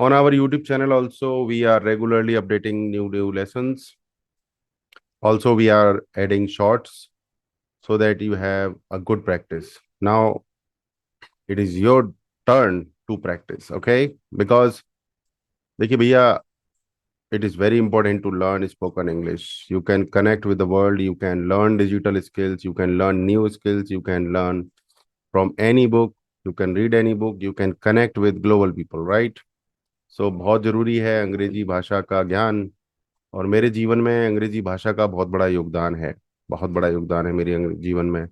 On our YouTube channel also, we are regularly updating new lessons. Also, we are adding shorts so that you have a good practice. Now, it is your turn to practice, okay? Because देखिए भैया, it is very important to learn spoken English. You can connect with the world, you can learn digital skills, you can learn new skills, you can learn from any book, you can read any book, you can connect with global people, right? So बहुत जरूरी है अंग्रेजी भाषा का ज्ञान। और मेरे जीवन में अंग्रेजी भाषा का बहुत बड़ा योगदान है। बहुत बड़ा योगदान है मेरे जीवन में।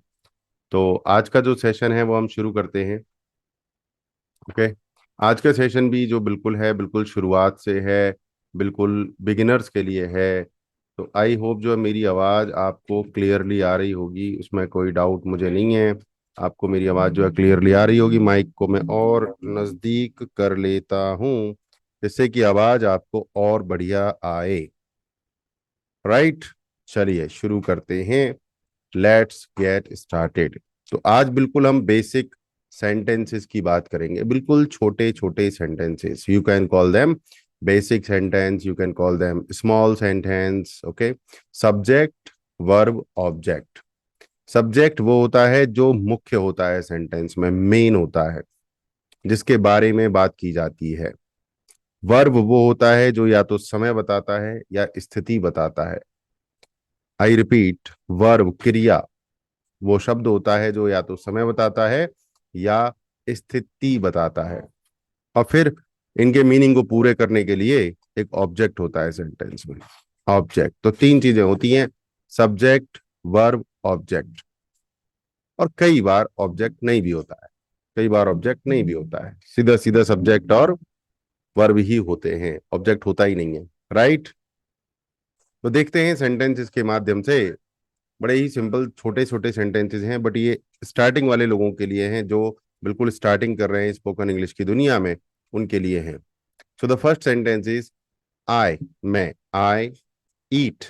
तो आज का जो सेशन है वो हम शुरू करते हैं। ओके। आज का सेशन भी जो बिल्कुल है, बिल्कुल शुरुआत से है, बिल्कुल बिगिनर्स के लिए है। तो आई होप जो मेरी आवाज़ आपको क्लियरली आ रही होगी, उसमें कोई डाउट मुझे नहीं है। आपको मेरी आवाज़ जो है क्लियरली आ रही होगी। माइक को मैं और नज़दीक कर लेता हूँ जिससे कि आवाज़ आपको और बढ़िया आए। राइट, चलिए शुरू करते हैं। Let's get started. तो आज बिल्कुल हम बेसिक सेंटेंसेस की बात करेंगे, बिल्कुल छोटे छोटे sentences. You can call them basic sentence, you can call them small sentence. Okay. Subject, verb, object. Subject वो होता है जो मुख्य होता है सेंटेंस में, मेन होता है, जिसके बारे में बात की जाती है। वर्ब वो होता है जो या तो समय बताता है या स्थिति बताता है। आई रिपीट, वर्ब क्रिया वो शब्द होता है जो या तो समय बताता है या स्थिति बताता है। और फिर इनके मीनिंग को पूरे करने के लिए एक ऑब्जेक्ट होता है सेंटेंस में। ऑब्जेक्ट तो तीन चीजें होती हैं, सब्जेक्ट, वर्ब, ऑब्जेक्ट। और कई बार ऑब्जेक्ट नहीं भी होता है, कई बार ऑब्जेक्ट नहीं भी होता है, सीधा सीधा सब्जेक्ट और वर्ब ही होते हैं, ऑब्जेक्ट होता ही नहीं है। राइट। तो देखते हैं सेंटेंसेस के माध्यम से। बड़े ही सिंपल छोटे छोटे सेंटेंसेस हैं, बट ये स्टार्टिंग वाले लोगों के लिए हैं जो बिल्कुल स्टार्टिंग कर रहे हैं स्पोकन इंग्लिश की दुनिया में, उनके लिए हैं। So the first sentence is I, मैं। आई ईट।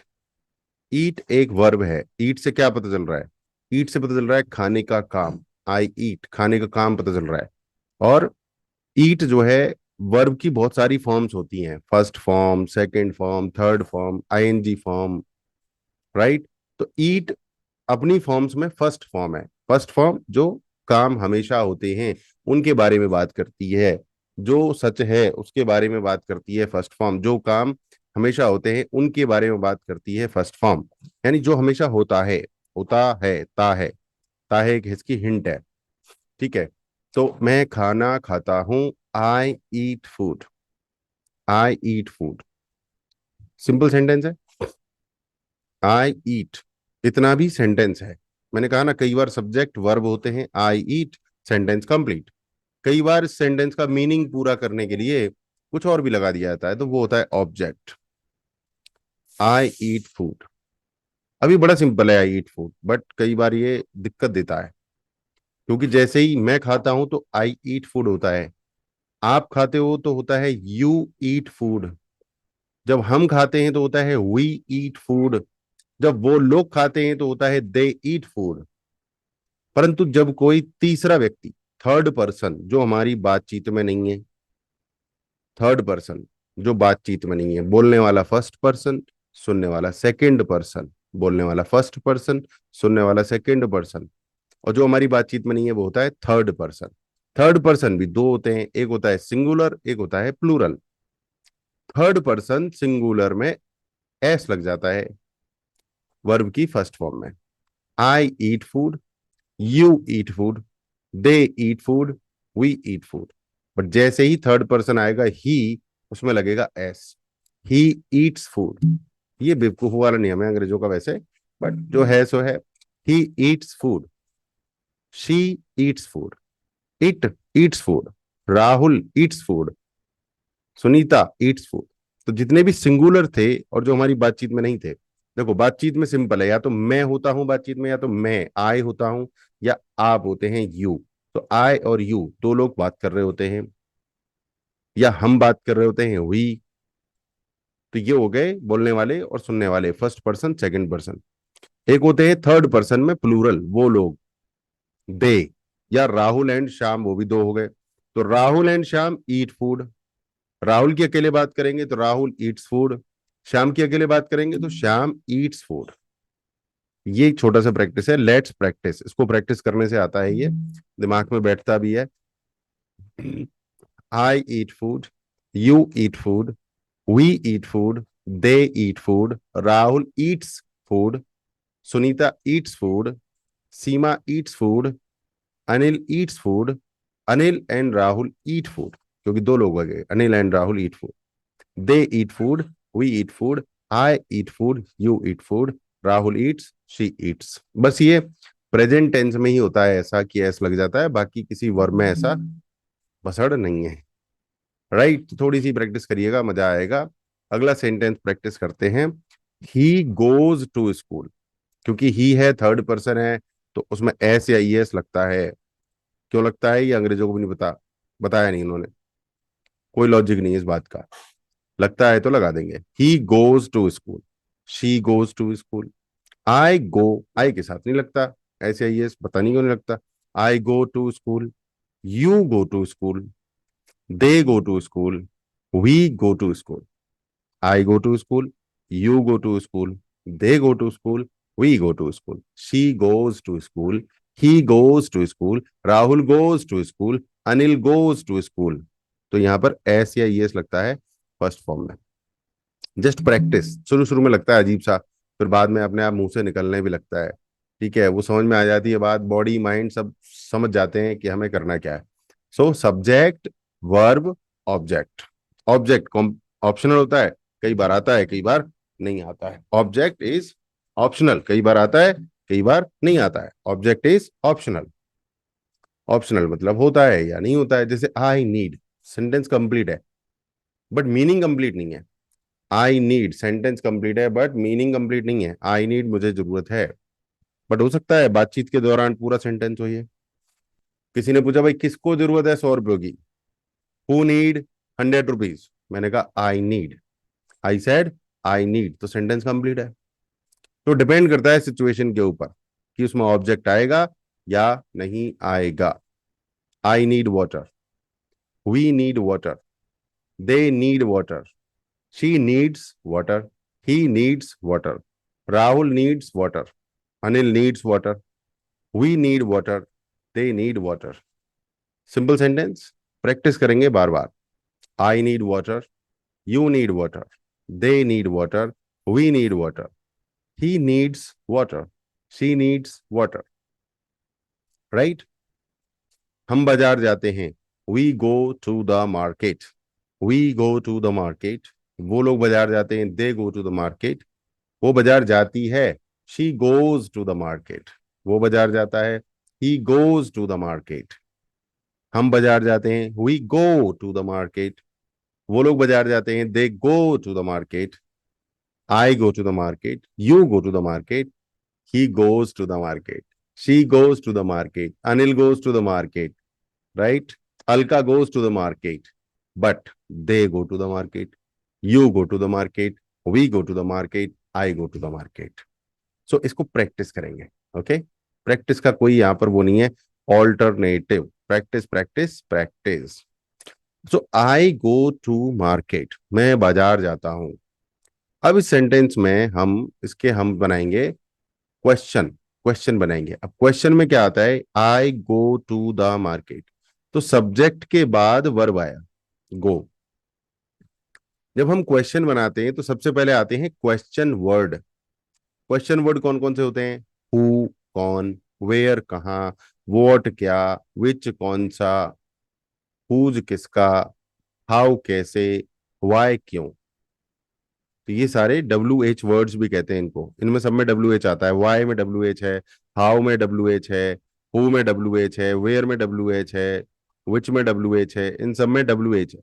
ईट एक वर्ब है। ईट से क्या पता चल रहा है? ईट से पता चल रहा है खाने का काम। आई ईट, खाने का काम पता चल रहा है। और ईट जो है, वर्ब की बहुत सारी फॉर्म्स होती हैं, first form, second form, third form, ING form. Right. तो ईट अपनी फॉर्म्स में फर्स्ट फॉर्म है। फर्स्ट फॉर्म जो काम हमेशा होते हैं उनके बारे में बात करती है, जो सच है उसके बारे में बात करती है फर्स्ट फॉर्म। जो काम हमेशा होते हैं उनके बारे में बात करती है फर्स्ट फॉर्म। यानी जो हमेशा होता है, होता है, ता है। ता है एक इसकी हिंट है। ठीक है। तो मैं खाना खाता हूं, आई eat food. I eat food simple sentence है। आई ईट, इतना भी सेंटेंस है। मैंने कहा ना, कई बार सब्जेक्ट वर्ब होते हैं, आई ईट, सेंटेंस कंप्लीट। कई बार इस सेंटेंस का मीनिंग पूरा करने के लिए कुछ और भी लगा दिया जाता है, तो वो होता है ऑब्जेक्ट। आई ईट फूड अभी बड़ा सिंपल है, आई ईट फूड, बट कई बार ये दिक्कत देता है, क्योंकि जैसे ही मैं खाता हूं तो आई ईट फूड होता है, आप खाते हो तो होता है यू ईट फूड, जब हम खाते हैं तो होता है वी ईट फूड, जब वो लोग खाते हैं तो होता है दे ईट फूड। परंतु जब कोई तीसरा व्यक्ति, थर्ड पर्सन, जो हमारी बातचीत में नहीं है, थर्ड पर्सन जो बातचीत में नहीं है, बोलने वाला फर्स्ट पर्सन, सुनने वाला सेकंड पर्सन, बोलने वाला फर्स्ट पर्सन, सुनने वाला सेकंड पर्सन, और जो हमारी बातचीत में नहीं है वो होता है थर्ड पर्सन। थर्ड पर्सन भी दो होते हैं, एक होता है सिंगुलर, एक होता है प्लूरल। थर्ड पर्सन सिंगुलर में एस लग जाता है वर्ब की फर्स्ट फॉर्म में। I eat food, you eat food, they eat food, we eat food. But जैसे ही थर्ड पर्सन आएगा ही, उसमें लगेगा एस, ही ईट्स फूड। ये बेवकूफों वाला नियम है अंग्रेजों का वैसे, बट जो है सो है। He eats food, she Yeats food, it eats food, Rahul eats food, Sunita eats food. तो जितने भी सिंगुलर थे और जो हमारी बातचीत में नहीं थे, देखो बातचीत में सिंपल है, या तो मैं होता हूं बातचीत में, या तो मैं आई होता हूं, या आप होते हैं यू। तो आई और यू दो लोग बात कर रहे होते हैं, या हम बात कर रहे होते हैं वी। तो ये हो गए बोलने वाले और सुनने वाले, फर्स्ट पर्सन सेकंड पर्सन। एक होते हैं थर्ड पर्सन में प्लूरल, वो लोग दे, या राहुल एंड श्याम, वो भी दो हो गए। तो Rahul and Shyam eat food, Rahul की अकेले बात करेंगे तो राहुल ईट्स फूड, श्याम की अकेले बात करेंगे तो श्याम ईट्स फूड। ये एक छोटा सा प्रैक्टिस है, लेट्स प्रैक्टिस। इसको प्रैक्टिस करने से आता है, ये दिमाग में बैठता भी है। I eat food, you eat food, we eat food, they eat food, Rahul eats food, Sunita eats food, Seema eats food, Anil eats food, Anil and Rahul eat food, क्योंकि दो लोग हो गए, Anil and Rahul eat food, they eat food, we eat food, I eat food, you eat food, Rahul eats, she eats. बस ये present tense में ही होता है ऐसा कि एस लग जाता है, बाकी किसी वर्ब में ऐसा बसड़ नहीं है। राइट, थोड़ी सी प्रैक्टिस करिएगा, मजा आएगा। अगला सेंटेंस प्रैक्टिस करते हैं। ही गोज टू स्कूल, क्योंकि ही है, थर्ड पर्सन है, तो उसमें एस या ई एस लगता है। क्यों लगता है ये अंग्रेजों को भी नहीं बताया नहीं इन्होंने, कोई लॉजिक नहीं है इस बात का, लगता है तो लगा देंगे। He goes to school, she goes to school, I go, I के साथ नहीं लगता, ऐसे आई एस पता नहीं क्यों नहीं लगता। I go to school, you go to school, they go to school, we go to school. I go to school, you go to school, they go to school, we go to school, she goes to school, he goes to school, Rahul goes to school, Anil goes to school. तो यहां पर S या S लगता है first form में। Just practice, शुरू शुरू में लगता है अजीब सा, फिर बाद में अपने आप मुंह से निकलने भी लगता है। ठीक है, वो समझ में आ जाती है बात, बॉडी माइंड सब समझ जाते हैं कि हमें करना क्या है। So subject, verb, object. Object optional होता है, कई बार आता है कई बार नहीं आता है। ऑब्जेक्ट इज ऑप्शनल, कई बार आता है कई बार नहीं आता है। Object is optional. ऑप्शनल मतलब होता है या नहीं होता है। जैसे आई नीड, सेंटेंस कंप्लीट है बट मीनिंग कंप्लीट नहीं है। आई नीड सेंटेंस कंप्लीट है बट मीनिंग कंप्लीट नहीं है। आई नीड मुझे जरूरत है, बट हो सकता है बातचीत के दौरान पूरा सेंटेंस हो ये। किसी ने पूछा भाई किसको जरूरत है 100 रुपयों की, हु नीड 100 रुपीज, मैंने कहा I need, I said I need, तो सेंटेंस कंप्लीट है। तो डिपेंड करता है सिचुएशन के ऊपर कि उसमें ऑब्जेक्ट आएगा या नहीं आएगा। I need water, we need water, they need water, she needs water, he needs water, Rahul needs water, Anil needs water, we need water, they need water. Simple sentence practice करेंगे बार बार। I need water, you need water, they need water, we need water, he needs water, she needs water. Right, हम बाजार जाते हैं, we go to the market, we go to the market. वो लोग बाजार जाते हैं, they go to the market. वो बाजार जाती है, she goes to the market. वो बाजार जाता है, he goes to the market. हम बाजार जाते हैं, we go to the market. वो लोग बाजार जाते हैं, they go to the market. I go to the market, you go to the market, he goes to the market, she goes to the market, Anil goes to the market. Right, Alka goes to the market, but they go to the market, you go to the market, we go to the market, I go to the market. So इसको practice करेंगे। Okay, practice का कोई यहां पर वो नहीं है, alternative, practice practice practice. So I go to market, मैं बाजार जाता हूं। अब इस सेंटेंस में हम बनाएंगे क्वेश्चन, क्वेश्चन बनाएंगे। अब क्वेश्चन में क्या आता है, आई गो टू द मार्केट, तो सब्जेक्ट के बाद वर्ब आया गो। जब हम क्वेश्चन बनाते हैं तो सबसे पहले आते हैं क्वेश्चन वर्ड। क्वेश्चन वर्ड कौन कौन से होते हैं, हु कौन, वेयर कहाँ, वॉट क्या, विच कौन सा, हुज किसका, हाउ कैसे, वाई क्यों। तो ये सारे डब्ल्यू एच वर्ड्स भी कहते हैं इनको, इनमें सब में डब्ल्यू एच आता है। वाई में डब्ल्यू एच है, हाउ में डब्ल्यू एच है, हु में डब्ल्यू एच है, वेयर में डब्ल्यू एच है, विच में डब्ल्यू एच है, इन सब में डब्ल्यू एच है।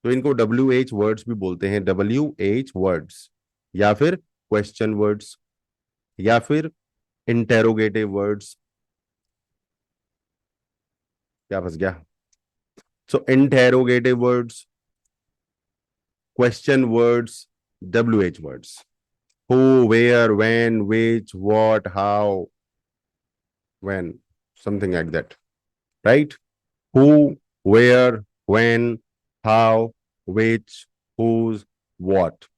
तो इनको डब्ल्यू एच वर्ड्स भी बोलते हैं, डब्ल्यू एच वर्ड्स, या फिर क्वेश्चन वर्ड्स, या फिर इंटेरोगेटिव वर्ड्स। क्या फंस गया, so interrogative words, question words, W H words. Who, where, when, which, what, how, when, something like that, right? Who, where, when, how, which, whose, what।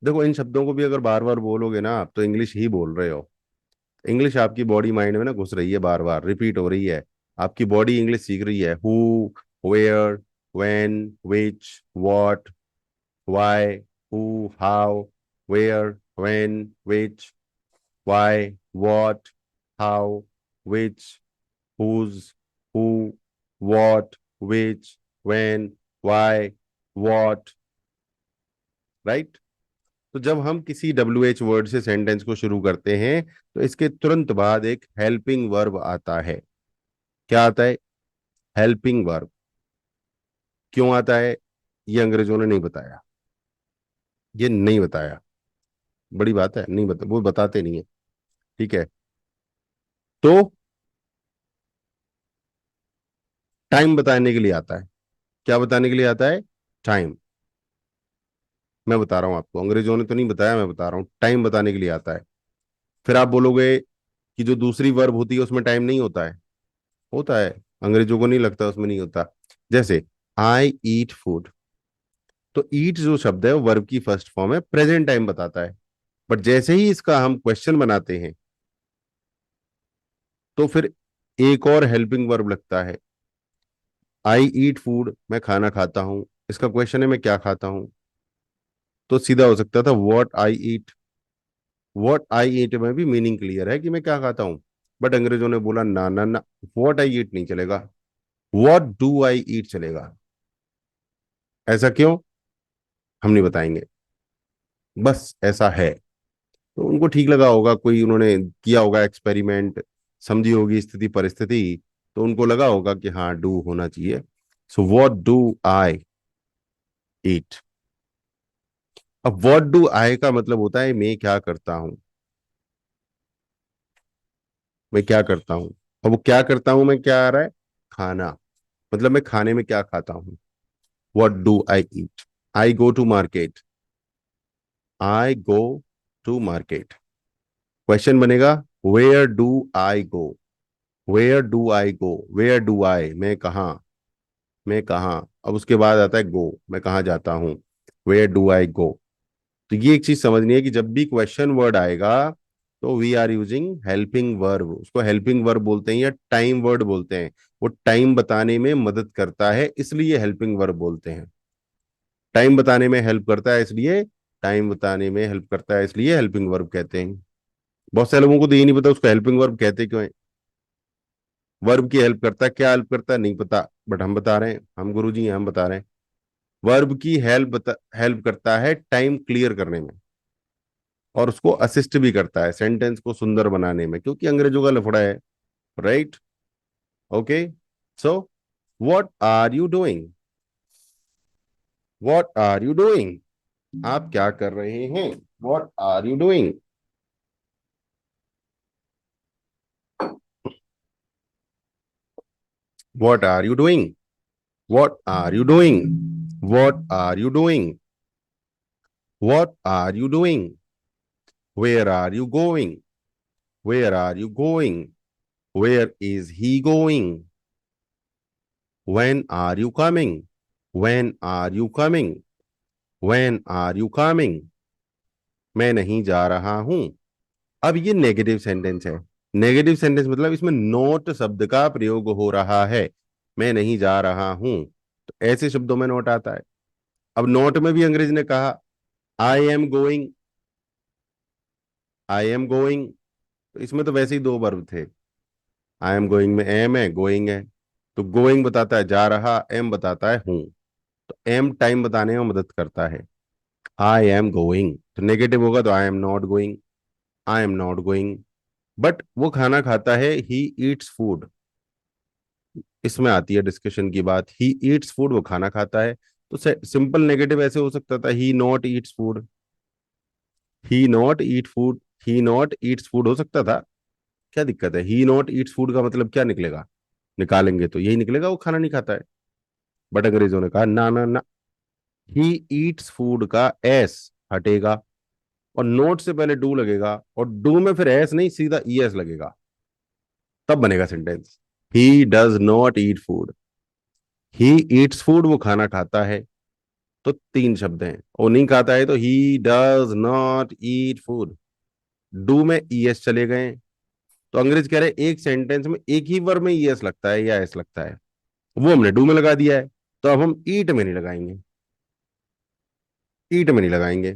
देखो इन शब्दों को भी अगर बार बार बोलोगे ना आप तो इंग्लिश ही बोल रहे हो। इंग्लिश आपकी बॉडी माइंड में ना घुस रही है, बार बार रिपीट हो रही है। आपकी बॉडी इंग्लिश सीख रही है। Who, where, when, which, what, why, who, how, where, when, which, why, what, how, which, whose, who, what, which, when, why, what, right. तो जब हम किसी WH वर्ड से सेंटेंस को शुरू करते हैं तो इसके तुरंत बाद एक हेल्पिंग वर्ब आता है। क्या आता है? Helping verb. क्यों आता है? ये अंग्रेजों ने नहीं बताया। ये नहीं बताया। बड़ी बात है, नहीं बता, वो बताते नहीं है। ठीक है। तो टाइम बताने के लिए आता है। क्या बताने के लिए आता है? टाइम। मैं बता रहा हूं आपको, अंग्रेजों ने तो नहीं बताया, मैं बता रहा हूं, टाइम बताने के लिए आता है। फिर आप बोलोगे कि जो दूसरी वर्ब होती है उसमें टाइम नहीं होता है। होता है। अंग्रेजों को नहीं लगता उसमें नहीं होता। जैसे आई ईट फूड। तो ईट जो शब्द है वो वर्ब की फर्स्ट फॉर्म है, प्रेजेंट टाइम बताता है। बट जैसे ही इसका हम क्वेश्चन बनाते हैं तो फिर एक और हेल्पिंग वर्ब लगता है। आई ईट फूड, मैं खाना खाता हूं। इसका क्वेश्चन है मैं क्या खाता हूं। तो सीधा हो सकता था what I eat. What I ईट में भी मीनिंग क्लियर है कि मैं क्या खाता हूं। बट अंग्रेजों ने बोला ना ना ना, व्हाट आई ईट नहीं चलेगा, व्हाट डू आई ईट चलेगा। ऐसा क्यों? हम नहीं बताएंगे, बस ऐसा है। तो उनको ठीक लगा होगा, कोई उन्होंने किया होगा एक्सपेरिमेंट, समझी होगी स्थिति परिस्थिति, तो उनको लगा होगा कि हाँ डू होना चाहिए। सो व्हाट डू आई ईट। अब व्हाट डू आई का मतलब होता है मैं क्या करता हूं। मैं क्या करता हूं। अब वो क्या करता हूं मैं क्या आ रहा है? खाना। मतलब मैं खाने में क्या खाता हूं। What do I eat. I go to market. I go to market. Question बनेगा where do I go. Where do I go, where do I, मैं कहाँ। मैं कहाँ। अब उसके बाद आता है गो, मैं कहाँ जाता हूँ। वेयर डू आई गो। तो ये एक चीज समझनी है कि जब भी क्वेश्चन वर्ड आएगा तो we are using helping verb. उसको हेल्पिंग वर्ब बोलते हैं या टाइम वर्ड बोलते हैं। वो टाइम बताने में मदद करता है इसलिए हेल्पिंग वर्ब बोलते हैं। टाइम बताने में हेल्प करता है इसलिए, टाइम बताने में हेल्प करता है इसलिए हेल्पिंग वर्ब कहते हैं। बहुत सारे लोगों को तो ये नहीं पता उसको हेल्पिंग वर्ब कहते क्यों है। वर्ब की हेल्प करता है, क्या हेल्प करता है नहीं पता, बट हम बता रहे हैं, हम गुरुजी हैं, हम बता रहे हैं। वर्ब की हेल्प करता है टाइम क्लियर करने में, और उसको असिस्ट भी करता है सेंटेंस को सुंदर बनाने में, क्योंकि अंग्रेजों का लफड़ा है। Right. Okay. So what are you doing. What are you doing. आप क्या कर रहे हैं। What are you doing. What are you doing. What are you doing. What are you doing. What are you doing. Where are you going. Where are you going. Where is he going. When are you coming. When are you coming. When are you coming. मैं नहीं जा रहा हूं। अब ये negative sentence है। Negative sentence मतलब इसमें नोट शब्द का प्रयोग हो रहा है। मैं नहीं जा रहा हूं, तो ऐसे शब्दों में नोट आता है। अब नोट में भी अंग्रेज ने कहा I am going. I am going, तो इसमें तो वैसे ही दो वर्ब थे। आई एम गोइंग में एम है, गोइंग है। तो गोइंग बताता है जा रहा, एम बताता है हूं। तो एम टाइम बताने में मदद करता है। आई एम गोइंग तो नेगेटिव होगा तो I am not going. I am not going. But वो खाना खाता है, ही ईट्स फूड। इसमें आती है डिस्कशन की बात, ही ईट्स फूड, वो खाना खाता है। तो सिंपल नेगेटिव ऐसे हो सकता था, he not eats food. He not eat food. He not eats food हो सकता था। क्या दिक्कत है? ही नॉट ईट्स फूड का मतलब क्या निकलेगा? निकालेंगे तो यही निकलेगा वो खाना नहीं खाता है। बट अंग्रेजों ने कहा ना ना ना, ही ईट्स फूड का एस हटेगा और नोट से पहले डू लगेगा, और डू में फिर एस नहीं सीधा ई एस लगेगा, तब बनेगा sentence. He does not eat food. He eats food, वो खाना खाता है। तो तीन शब्द हैं। वो नहीं खाता है तो ही does not eat food. Do में ईएस चले गए। तो अंग्रेज कह रहे एक सेंटेंस में एक ही वर्ड में ईएस लगता है या एस लगता है, वो हमने डू में लगा दिया है, तो अब हम ईट में नहीं लगाएंगे, ईट में नहीं लगाएंगे।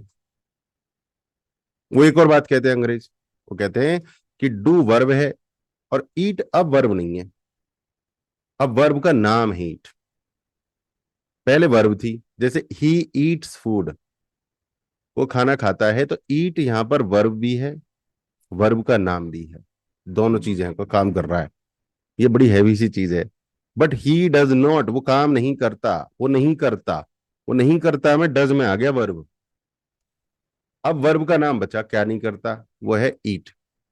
वो एक और बात कहते हैं अंग्रेज, वो कहते हैं कि डू वर्ब है और ईट अब वर्ब नहीं है, अब वर्ब का नाम है ईट। पहले वर्ब थी, जैसे ही ईट्स फूड, वो खाना खाता है, तो ईट यहां पर वर्ब भी है, वर्ब का नाम भी है, दोनों चीजें को काम कर रहा है। ये बड़ी हैवी सी चीज है। बट ही डज नॉट, वो काम नहीं करता, वो नहीं करता, वो नहीं करता में डज में आ गया वर्ब। अब वर्ब का नाम बचा, क्या नहीं करता, वो है eat.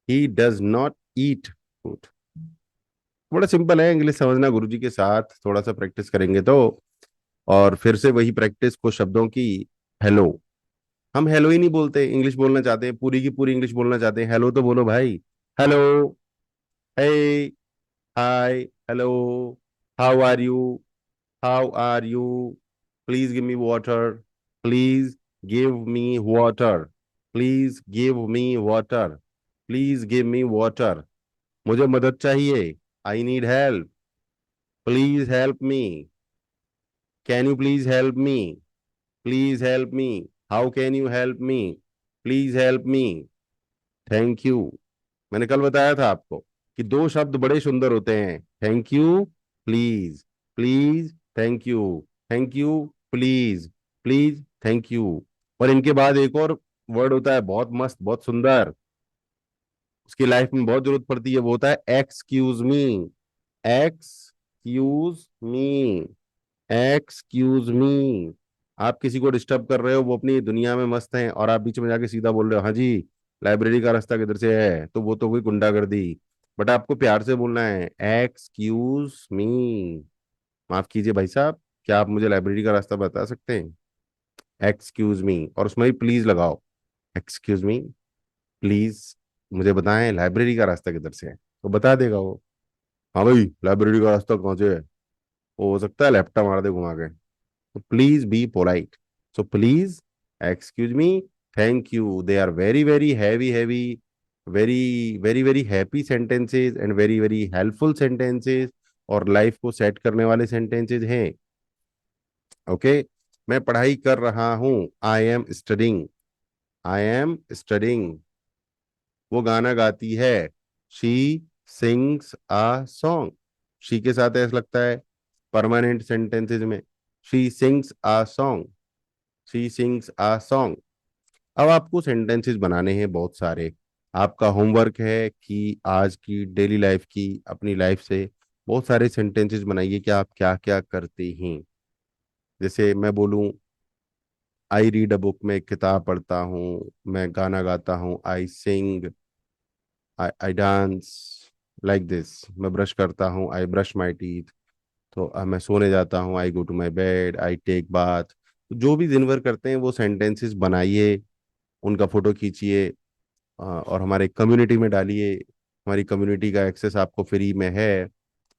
He does not eat food. बड़ा सिंपल है, इंग्लिश समझना गुरुजी के साथ थोड़ा सा प्रैक्टिस करेंगे तो। और फिर से वही प्रैक्टिस को शब्दों की। हेलो, हम हेलो ही नहीं बोलते, इंग्लिश बोलना चाहते हैं, पूरी की पूरी इंग्लिश बोलना चाहते हैं, हेलो तो बोलो भाई। Hello, hey, hi, hello, how are you, how are you, please give me water, please give me water, please give me water, please give me water, मुझे मदद चाहिए, I need help, please help me, can you please help me, please help me, how can you help me, please help me, thank you. मैंने कल बताया था आपको कि दो शब्द बड़े सुंदर होते हैं, thank you, please, please thank you, thank you please, please thank you. और इनके बाद एक और वर्ड होता है बहुत मस्त, बहुत सुंदर, उसकी लाइफ में बहुत जरूरत पड़ती है, वो होता है excuse me. Excuse me, excuse me. आप किसी को डिस्टर्ब कर रहे हो, वो अपनी दुनिया में मस्त हैं, और आप बीच में जाके सीधा बोल रहे हो हाँ जी, लाइब्रेरी का रास्ता किधर से है, तो वो तो कोई गुंडागर्दी। बट आपको प्यार से बोलना है, एक्सक्यूज मी, माफ कीजिए भाई साहब, क्या आप मुझे लाइब्रेरी का रास्ता बता सकते हैं? एक्सक्यूज मी, और उसमें भी प्लीज लगाओ, एक्सक्यूज मी, प्लीज मुझे बताएं लाइब्रेरी का रास्ता किधर से है, तो बता देगा वो। हाँ भाई, लाइब्रेरी का रास्ता कहाँ से है, वो हो सकता है लैपटॉप मार दे घुमा के। So please be polite. So please, excuse me, thank you. They are very, very heavy, heavy, very, very, very happy sentences and very, very helpful sentences, और लाइफ को सेट करने वाले सेंटेंसेज हैं। ओके, मैं पढ़ाई कर रहा हूं, I am studying, I am studying. वो गाना गाती है, she sings uh song. She के साथ ऐसा लगता है परमानेंट सेंटेंसेज में, she sings uh song, she sings uh song. अब आपको सेंटेंसेस बनाने हैं बहुत सारे। आपका होमवर्क है कि आज की डेली लाइफ की, अपनी लाइफ से बहुत सारे सेंटेंसेस बनाइए कि आप क्या क्या करते हैं। जैसे मैं बोलूं, आई रीड अ बुक, मैं एक किताब पढ़ता हूँ, मैं गाना गाता हूँ, आई सिंग, आई डांस, लाइक दिस। मैं ब्रश करता हूँ, आई ब्रश माई टीथ। तो मैं सोने जाता हूँ, I go to my bed, I take bath. जो भी दिन भर करते हैं वो सेंटेंसेस बनाइए, उनका फोटो खींचिए, और हमारे कम्युनिटी में डालिए। हमारी कम्युनिटी का एक्सेस आपको फ्री में है,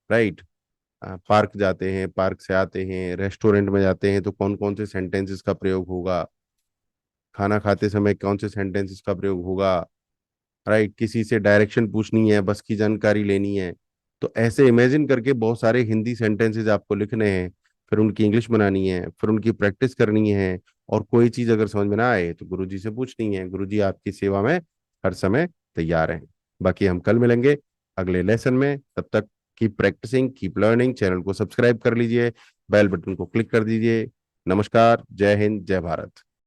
राइट। पार्क जाते हैं, पार्क से आते हैं, रेस्टोरेंट में जाते हैं, तो कौन कौन से सेंटेंसेस का प्रयोग होगा, खाना खाते समय कौन से सेंटेंसेस का प्रयोग होगा, राइट। किसी से डायरेक्शन पूछनी है, बस की जानकारी लेनी है, तो ऐसे इमेजिन करके बहुत सारे हिंदी सेंटेंसेस आपको लिखने हैं, फिर उनकी इंग्लिश बनानी है, फिर उनकी प्रैक्टिस करनी है। और कोई चीज अगर समझ में ना आए तो गुरुजी से पूछनी है, गुरुजी आपकी सेवा में हर समय तैयार हैं। बाकी हम कल मिलेंगे अगले लेसन में, तब तक keep practising, keep learning. Channel को सब्सक्राइब कर लीजिए, बेल बटन को क्लिक कर दीजिए। नमस्कार, जय हिंद, जय भारत।